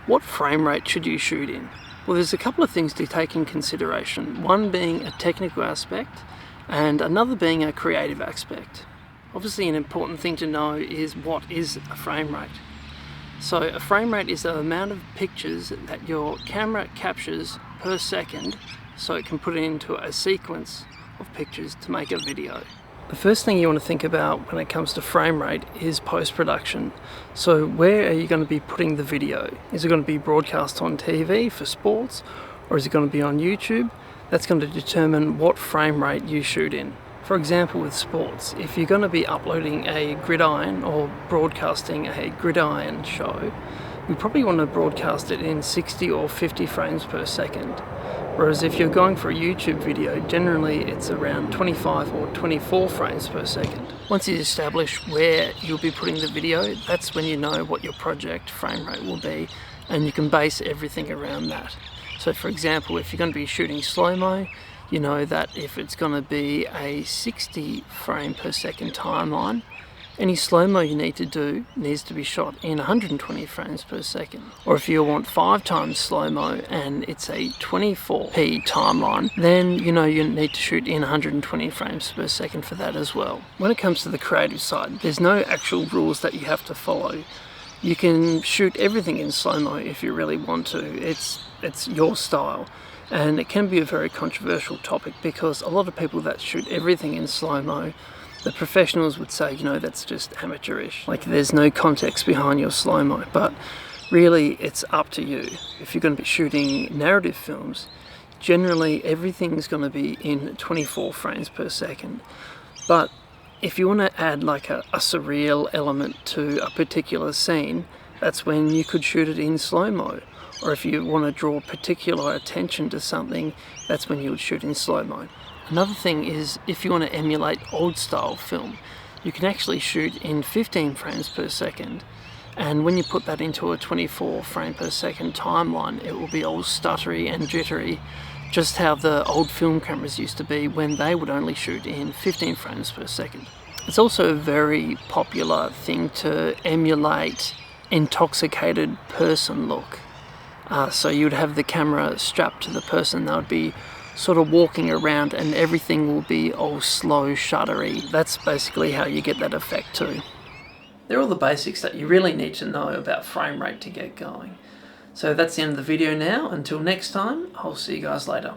What frame rate should you shoot in? Well, there's a couple of things to take in consideration. One being a technical aspect and another being a creative aspect. Obviously, an important thing to know is what is a frame rate. So a frame rate is the amount of pictures that your camera captures per second so it can put it into a sequence of pictures to make a video. The first thing you want to think about when it comes to frame rate is post-production. So where are you going to be putting the video? Is it going to be broadcast on TV for sports, or is it going to be on YouTube? That's going to determine what frame rate you shoot in. For example, with sports, if you're going to be uploading a gridiron or broadcasting a gridiron show, you probably want to broadcast it in 60 or 50 frames per second. Whereas if you're going for a YouTube video, generally it's around 25 or 24 frames per second. Once you establish where you'll be putting the video, that's when you know what your project frame rate will be, and you can base everything around that. So for example, if you're going to be shooting slow-mo, you know that if it's going to be a 60 frame per second timeline, any slow-mo you need to do needs to be shot in 120 frames per second. Or if you want 5 times slow-mo and it's a 24p timeline, then you know you need to shoot in 120 frames per second for that as well. When it comes to the creative side, there's no actual rules that you have to follow. You can shoot everything in slow-mo if you really want to. It's your style. And it can be a very controversial topic because a lot of people that shoot everything in slow-mo, the professionals would say, you know, that's just amateurish. Like, there's no context behind your slow-mo. But really, it's up to you. If you're going to be shooting narrative films, generally everything's going to be in 24 frames per second. But if you want to add like a surreal element to a particular scene, that's when you could shoot it in slow-mo. Or if you want to draw particular attention to something, that's when you would shoot in slow-mo. Another thing is, if you want to emulate old style film, you can actually shoot in 15 frames per second. And when you put that into a 24 frame per second timeline, it will be all stuttery and jittery, just how the old film cameras used to be when they would only shoot in 15 frames per second. It's also a very popular thing to emulate intoxicated person look. So you'd have the camera strapped to the person, they would be sort of walking around and everything will be all slow, shuddery. That's basically how you get that effect too. They're all the basics that you really need to know about frame rate to get going. So that's the end of the video now. Until next time, I'll see you guys later.